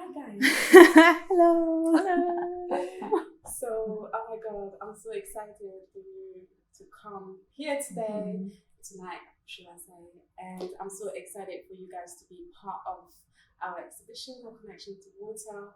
Hi guys. Hello. So, oh my god, I'm so excited for you to come here today, tonight, should I say. And I'm so excited for you guys to be part of our exhibition, Our Connection to Water.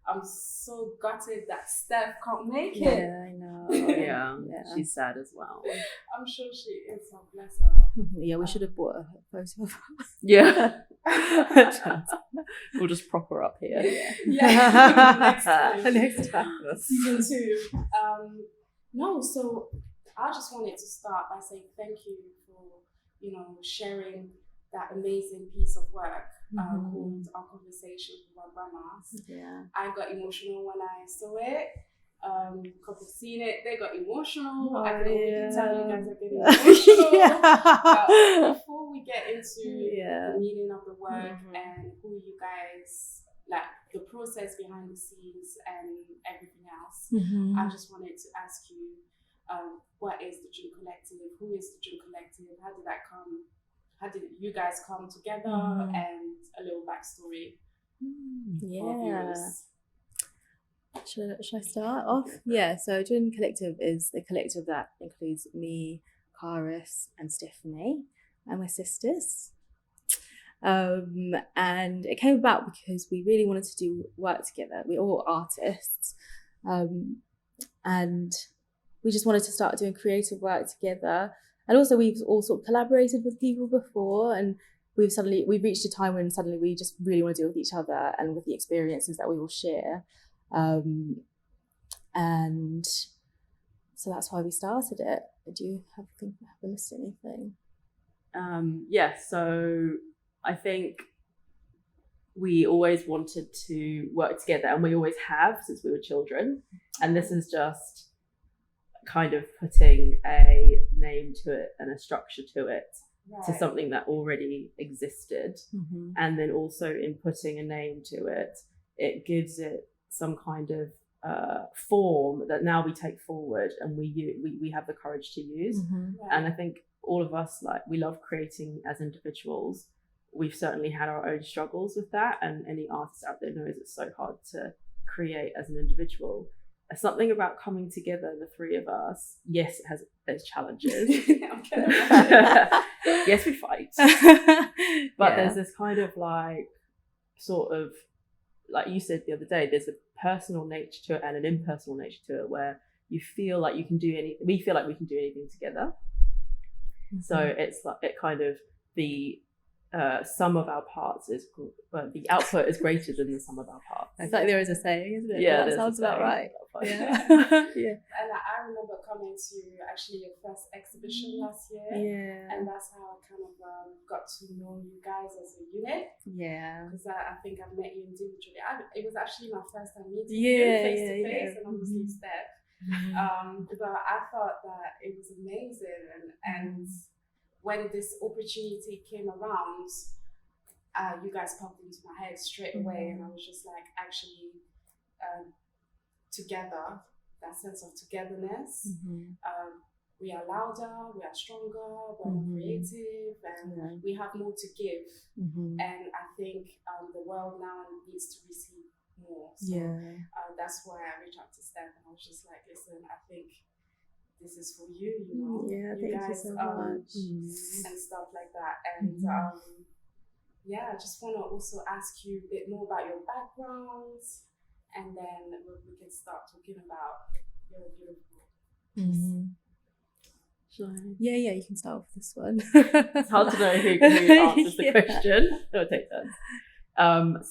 I'm so gutted that Steph can't make it. Yeah, I know. Yeah, she's sad as well. I'm sure she is, so bless her. Yeah, we should have bought a photo of her. Yeah. We'll just prop her up here. Yeah. Next time. Season 2. No, so I just wanted to start by saying thank you for, sharing that amazing piece of work called Our Conversation with Our Grandmas. Yeah. I got emotional when I saw it. Couple seen it, they got emotional. Oh, I can already tell you guys are getting emotional. Before we get into the meaning of the work and who you guys, like the process behind the scenes and everything else, I just wanted to ask you, what is the JIUN Collective? Who is the JIUN Collective? How did that come? How did you guys come together? And a little backstory for viewers. Should I start off? Yeah, so JIUN Collective is the collective that includes me, Kharis, and Stephanie, and my sisters. And it came about because we really wanted to do work together. We're all artists, and we just wanted to start doing creative work together. And also we've all sort of collaborated with people before, and we've reached a time when suddenly we just really want to deal with each other and with the experiences that we all share. And so that's why we started it. Do you have missed anything? So I think we always wanted to work together, and we always have since we were children. And this is just kind of putting a name to it and a structure to it, to something that already existed. And then also in putting a name to it, it gives it some kind of form that now we take forward and we have the courage to use. And I think all of us, we love creating as individuals. We've certainly had our own struggles with that, and any artist out there knows it's so hard to create as an individual. Something about coming together, the three of us, yes, it has its challenges. Yes, we fight. But there's this kind of sort of, like you said the other day, there's a personal nature to it and an impersonal nature to it, where you feel like you can do anything. We feel like we can do anything together. So it's like it kind of the sum of our parts is the output is greater than the sum of our parts. I feel like there is a saying, isn't it? Yeah, that sounds about right. Yeah. And I remember coming to actually your first exhibition last year. Yeah. And that's how I kind of got to know you guys as a unit. Yeah. Because I think I've met you individually. It was actually my first time meeting you face to face, and obviously Steph. But I thought that it was amazing, and when this opportunity came around, you guys popped into my head straight away, and I was just like, actually, together, that sense of togetherness. We are louder, we are stronger, we're more creative, and we have more to give. And I think the world now needs to receive more. So that's why I reached out to Steph, and I was just like, listen, I think this is for you, Yeah, you thank guys, you so much. and stuff like that. And I just want to also ask you a bit more about your backgrounds, and then we can start talking about your beautiful Yeah, you can start with this one. It's hard to know who answers the question. It'll take turns.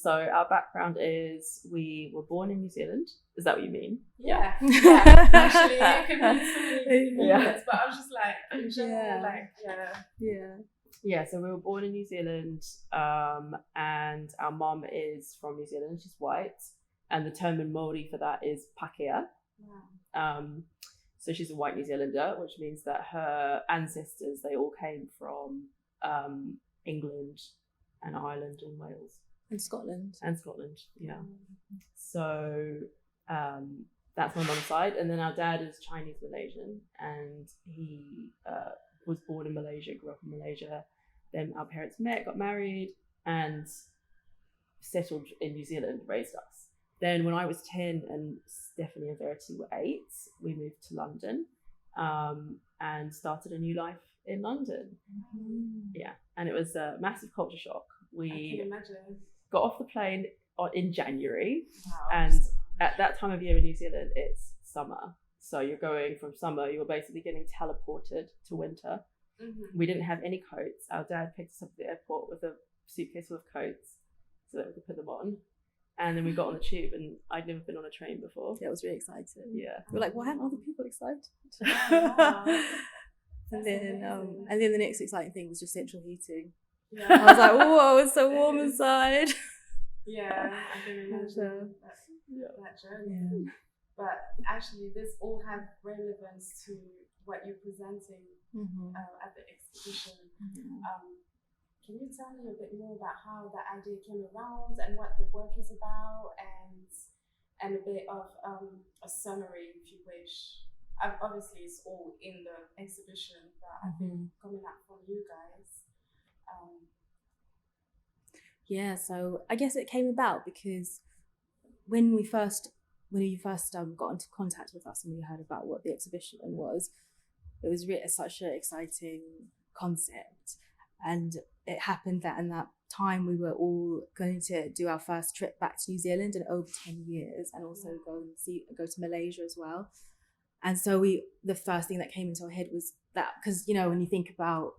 So our background is we were born in New Zealand. Is that what you mean? Yeah. Actually, it could be so many words, but I was just like, in general, Yeah, so we were born in New Zealand, and our mum is from New Zealand. She's white, and the term in Māori for that is Pākehā. So she's a white New Zealander, which means that her ancestors, they all came from England and Ireland and Wales. And Scotland, yeah. So that's my mum's side, and then our dad is Chinese Malaysian, and he was born in Malaysia, grew up in Malaysia. Then our parents met, got married, and settled in New Zealand, raised us. Then when I was 10 and Stephanie and Verity were 8, we moved to London and started a new life in London. Yeah, and it was a massive culture shock. We got off the plane in January, and at that time of year in New Zealand, it's summer. So you're going from summer, you were basically getting teleported to winter. We didn't have any coats. Our dad picked us up at the airport with a suitcase full of coats so that we could put them on. And then we got on the tube, and I'd never been on a train before. Yeah, it was really exciting. Yeah. We're like, why aren't other people excited? And then the next exciting thing was just central heating. Yeah. I was like, whoa, it's so warm inside. Yeah, I can imagine that journey. Yeah. But actually, this all has relevance to what you're presenting at the exhibition. Can you tell me a bit more about how that idea came around and what the work is about, and a bit of a summary, if you wish? Obviously, it's all in the exhibition, but I think coming up from you guys. Yeah, so I guess it came about because when you first got into contact with us and we heard about what the exhibition was, it was really such an exciting concept. And it happened that in that time we were all going to do our first trip back to New Zealand in over 10 years, and also go to Malaysia as well. And so the first thing that came into our head was that, because when you think about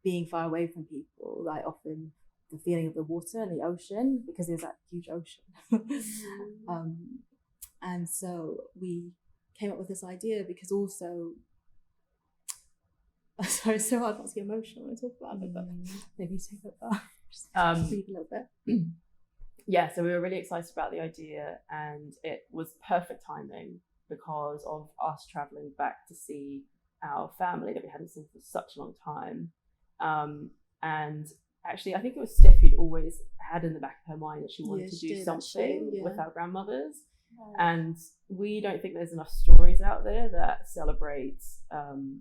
being far away from people, like often the feeling of the water and the ocean, because there's that huge ocean. And so we came up with this idea because also, sorry, it's so hard not to get emotional when I talk about it, but maybe take it back. Just breathe a little bit. Yeah, so we were really excited about the idea, and it was perfect timing because of us traveling back to see our family that we hadn't seen for such a long time. And actually, I think it was Steph who'd always had in the back of her mind that she wanted to do something with our grandmothers. And we don't think there's enough stories out there that celebrate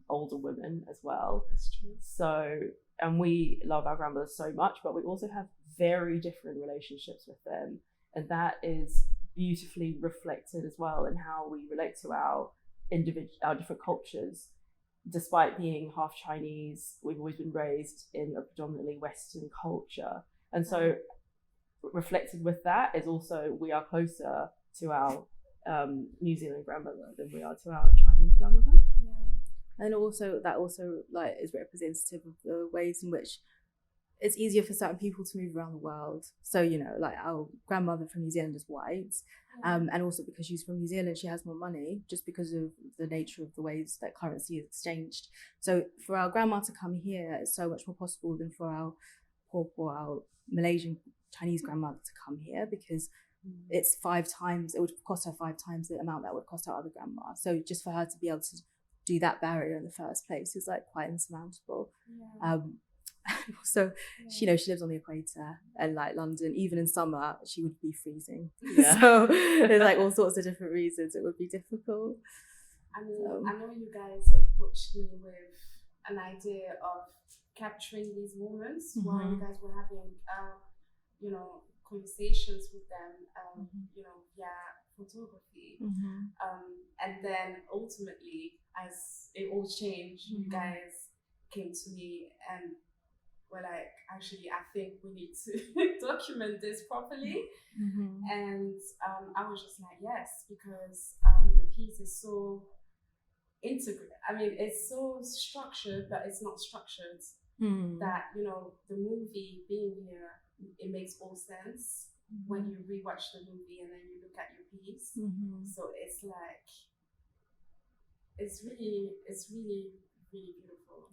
older women as well. That's true. So, and we love our grandmothers so much, but we also have very different relationships with them. And that is beautifully reflected as well in how we relate to our different cultures. Despite being half Chinese, we've always been raised in a predominantly Western culture. And so reflected with that is also we are closer to our New Zealand grandmother than we are to our Chinese grandmother. Yeah. And also that like is representative of the ways in which it's easier for certain people to move around the world. So, like our grandmother from New Zealand is white. And also because she's from New Zealand, she has more money just because of the nature of the ways that currency is exchanged. So for our grandma to come here, it's so much more possible than for our Malaysian Chinese grandmother to come here, because it would cost her 5 times the amount that would cost our other grandma. So just for her to be able to do that barrier in the first place is like quite insurmountable. So she lives on the equator, and like London, even in summer she would be freezing. So there's like all sorts of different reasons it would be difficult. I know you guys approached me with an idea of capturing these moments while you guys were having conversations with them via photography. And then ultimately, as it all changed, you guys came to me and were like, actually, I think we need to document this properly. And I was just like, yes, because your piece is so integrated. I mean, it's so structured, but it's not structured. That, the movie being here, it makes all sense when you rewatch the movie and then you look at your piece. So it's like, it's really, really beautiful.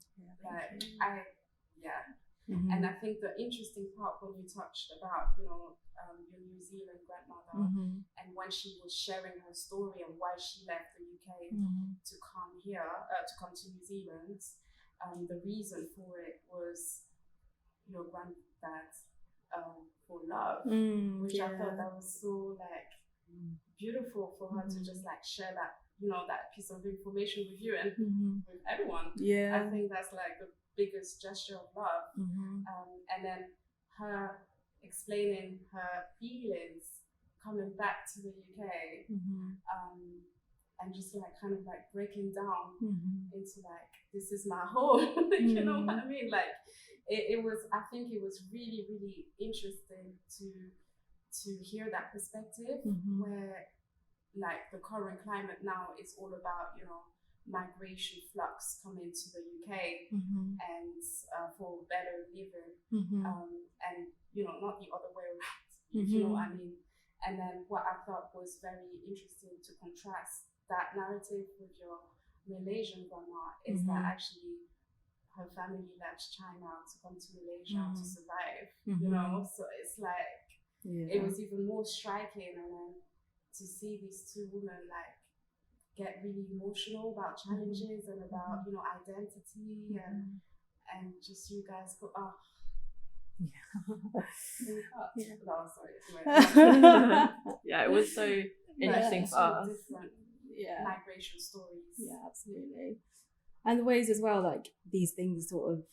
And I think the interesting part when you touched about, your New Zealand grandmother and when she was sharing her story and why she left the UK to come here, to come to New Zealand, the reason for it was your granddad for love, which I thought that was so like beautiful for her to just like share that, that piece of information with you and with everyone. I think that's like the biggest gesture of love. And then her explaining her feelings coming back to the UK, and just like kind of like breaking down into like, this is my home. You know what I mean? Like it was, I think it was really, really interesting to hear that perspective, where like the current climate now is all about, you know, migration flux coming to the UK and for better living, and you know, not the other way around. You know what I mean? And then what I thought was very interesting to contrast that narrative with your Malaysian grandma is that actually her family left China to come to Malaysia to survive. You know, so it's like it was even more striking, and then to see these two women like get really emotional about challenges and about, you know, identity and just you guys go, oh. No, sorry. Yeah, it was so interesting for us. Different migration stories. Yeah, absolutely. And the ways as well, like these things sort of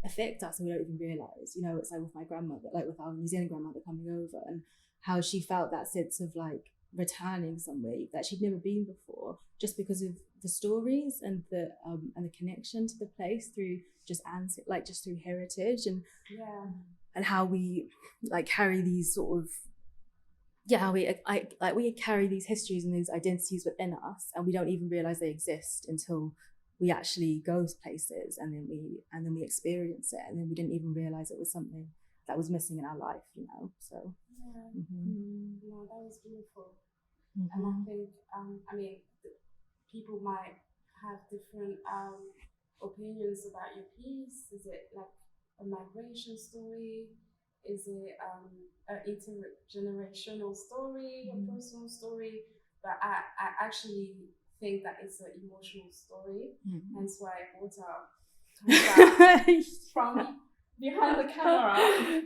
affect us and we don't even realise. You know, it's like with my grandmother, like with our New Zealand grandmother coming over, and how she felt that sense of like returning somewhere that she'd never been before, just because of the stories and the connection to the place through just through heritage and how we like carry these sort of we carry these histories and these identities within us, and we don't even realize they exist until we actually go places and then we experience it, and then we didn't even realize it was something that was missing in our life, you know. So no, that was beautiful. And I think I mean, people might have different opinions about your piece. Is it like a migration story? Is it an intergenerational story, a personal story? But I actually think that it's an emotional story. Hence why I brought up from behind the camera,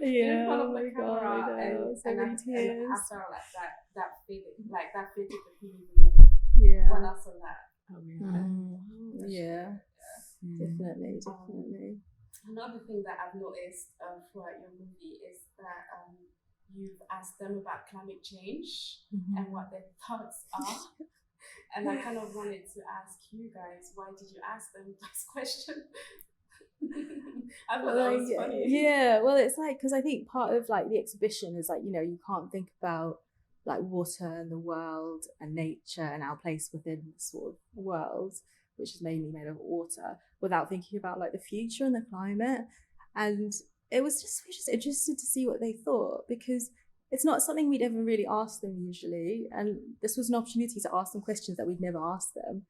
in front of the camera, and I felt like that fitted the feeling more when I saw that. Definitely. Another thing that I've noticed throughout your movie is that you've asked them about climate change and what their thoughts are. And I kind of wanted to ask you guys, why did you ask them this question? I thought that was funny. Yeah, well, it's like, because I think part of like the exhibition is like, you know, you can't think about like water and the world and nature and our place within the sort of world, which is mainly made of water, without thinking about like the future and the climate. And we're just interested to see what they thought, because it's not something we'd ever really ask them usually, and this was an opportunity to ask them questions that we'd never asked them.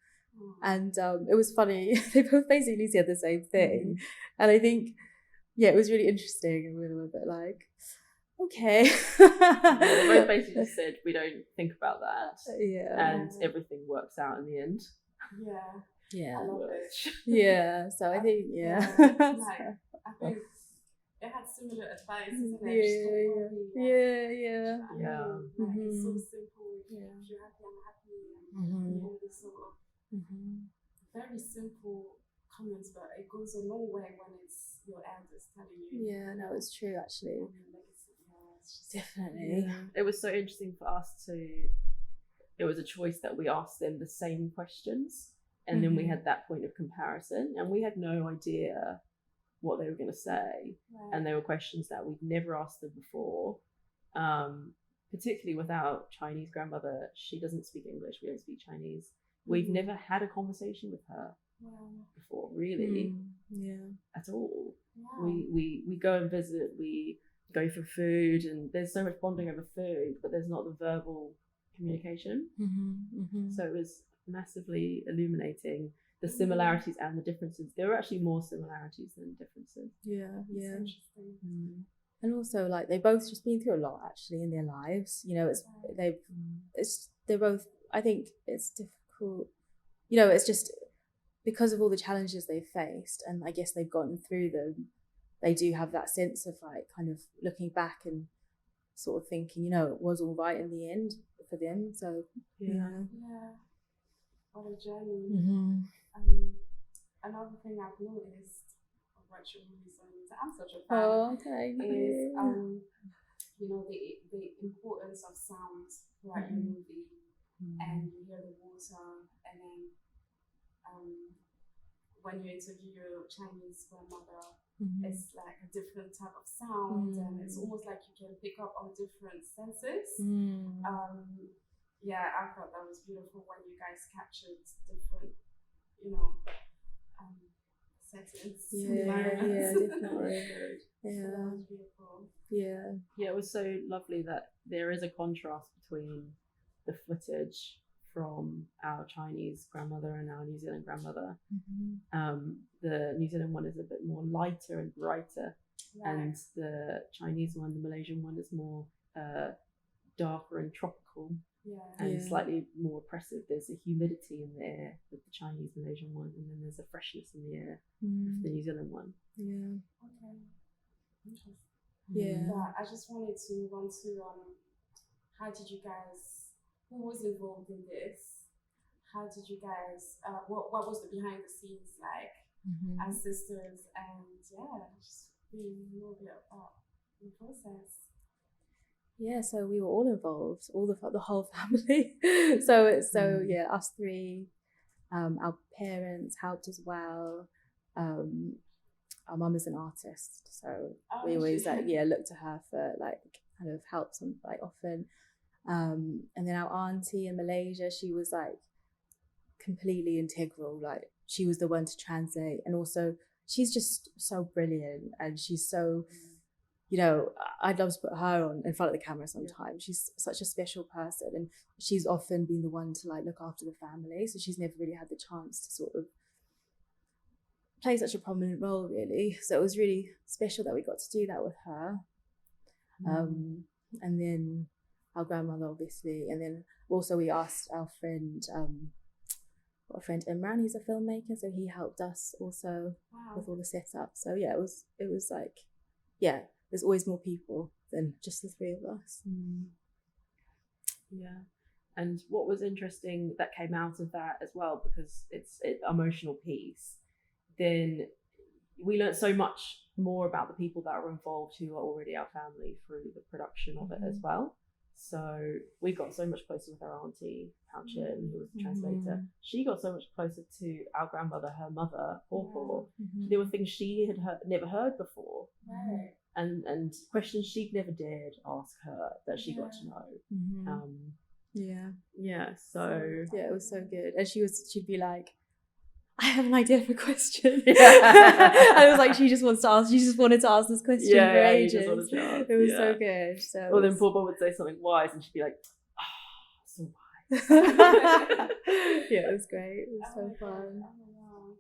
And it was funny. They both basically said the same thing, and I think it was really interesting, and we were a bit like, okay. They both basically just said we don't think about that, and everything works out in the end. I love it. So I think I think it had similar advice, isn't it? It's so simple. If you're happy, I'm happy. And you know, this sort of very simple comments, but it goes a long way when it's your elders telling you. Yeah, no, it's true actually. Definitely. It was so interesting for us it was a choice that we asked them the same questions, and then we had that point of comparison, and we had no idea what they were going to say. And there were questions that we'd never asked them before, particularly with our Chinese grandmother. She doesn't speak English, we don't speak Chinese. We've never had a conversation with her before, really, at all. We go and visit, we go for food, and there's so much bonding over food, but there's not the verbal communication. So it was massively illuminating the similarities and the differences. There were actually more similarities than differences. And also, like, they've both just been through a lot actually in their lives. You know, they're both. I think it's difficult. You know, it's just because of all the challenges they've faced, and I guess they've gotten through them. They do have that sense of like kind of looking back and sort of thinking, you know, it was all right in the end for them. So What a journey. Another thing I've noticed what you're listening to. I'm such a fan. Oh, thank is you. you know, the importance of sound throughout your movie, and you hear the water, and then when you interview your Chinese grandmother, it's like a different type of sound, and it's almost like you can pick up on different senses. Yeah, I thought that was beautiful when you guys captured different, you know, settings, environments. Yeah, definitely. Yeah, so that was beautiful. Yeah, it was so lovely that there is a contrast between the footage from our Chinese grandmother and our New Zealand grandmother. The New Zealand one is a bit more lighter and brighter, and the Chinese one, the Malaysian one, is more darker and tropical. And slightly more oppressive. There's a humidity in the air with the Chinese Malaysian one, and then there's a freshness in the air with the New Zealand one. Okay. Interesting. Yeah. I just wanted to move on to how did you guys? Who was involved in this? How did you guys? What was the behind the scenes like as sisters? And just really know a bit about the process. Yeah, so we were all involved, the whole family. so us three, our parents helped as well. Our mum is an artist, so we always look to her for kind of help often. And then our auntie in Malaysia, she was completely integral. She was the one to translate, and also she's just so brilliant, and she's so. I'd love to put her on in front of the camera sometimes. She's such a special person, and she's often been the one to look after the family. So she's never really had the chance to sort of play such a prominent role, really. So it was really special that we got to do that with her. And then our grandmother, obviously, and then also we asked our friend, Imran. He's a filmmaker, so he helped us also with all the setup. So it was there's always more people than just the three of us. Yeah. And what was interesting that came out of that as well, because it's an emotional piece, then we learned so much more about the people that are involved who are already our family through the production of it as well. So we got so much closer with our auntie, Chin, who was the translator. She got so much closer to our grandmother, her mother, Paw. There were things she had never heard before. Right. And questions she'd never dared ask her that she got to know. So it was so good. And she'd be like, I have an idea for a question. And it was she just wanted to ask this question for ages. It was so good. So then Paw would say something wise, and she'd be like, so wise. It was great. It was so fun. Wow.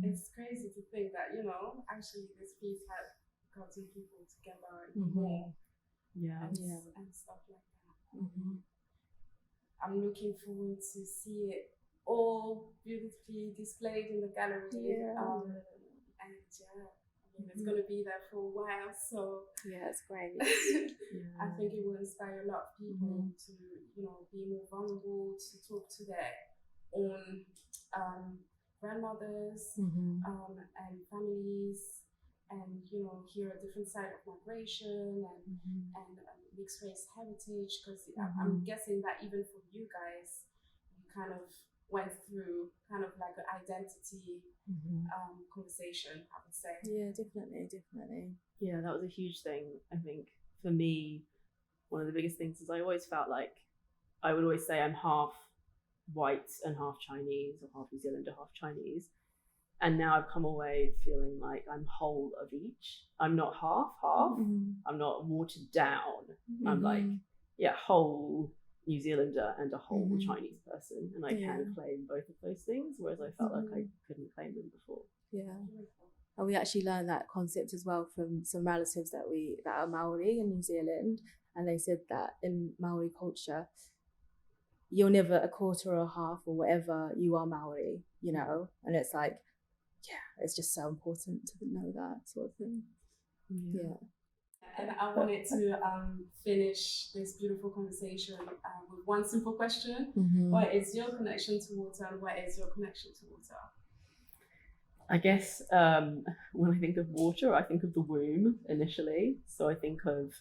It's crazy to think that, actually this piece had gotten people together more. And stuff like that. I'm looking forward to see it all beautifully displayed in the gallery. It's going to be there for a while, so it's great. I think it will inspire a lot of people to be more vulnerable, to talk to their own grandmothers and families, and hear a different side of migration and mixed race heritage, because I'm guessing that even for you guys, you kind of went through kind of like an identity conversation, I would say. Yeah, definitely. Yeah, that was a huge thing. I think for me, one of the biggest things is I always felt like I would always say I'm half white and half Chinese, or half New Zealand or half Chinese. And now I've come away feeling like I'm whole of each. I'm not half. I'm not watered down. I'm whole New Zealander and a whole Chinese person. And I can claim both of those things, whereas I felt like I couldn't claim them before. Yeah. And we actually learned that concept as well from some relatives that are Maori in New Zealand. And they said that in Maori culture, you're never a quarter or a half or whatever, you are Maori, And it's it's just so important to know that sort of thing. Yeah. And I wanted to finish this beautiful conversation with one simple question. What is your connection to water, and what is your connection to water? I guess when I think of water, I think of the womb initially. So I think of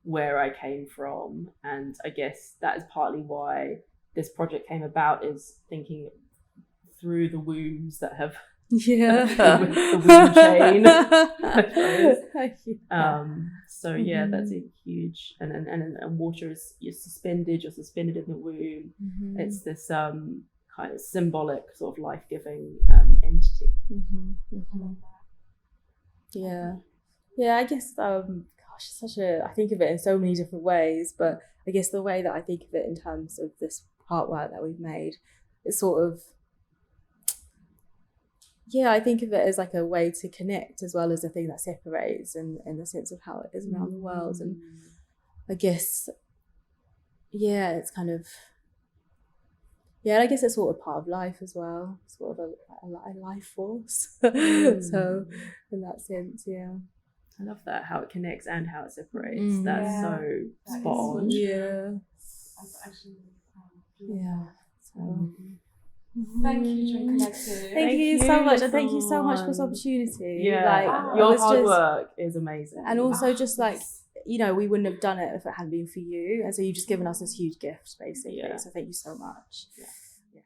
where I came from, and I guess that is partly why this project came about, is thinking through the wombs that have the womb chain, I suppose. So yeah, that's a huge, and water is, you're suspended in the womb. It's this kind of symbolic sort of life-giving entity. Yeah, I guess I think of it in so many different ways, but I guess the way that I think of it in terms of this artwork that we've made, it's sort of, I think of it as like a way to connect as well as a thing that separates, and in the sense of how it is around the world. And I guess, it's kind of, I guess it's sort of part of life as well, sort of a life force. So in that sense, I love that, how it connects and how it separates. That's so spot on. That's actually So. Thank you, JIUN Collective. Thank you so much, and thank you so much for this opportunity. Your hard work is amazing, and also just like, we wouldn't have done it if it hadn't been for you, and so you've just given us this huge gift, basically. So thank you so much.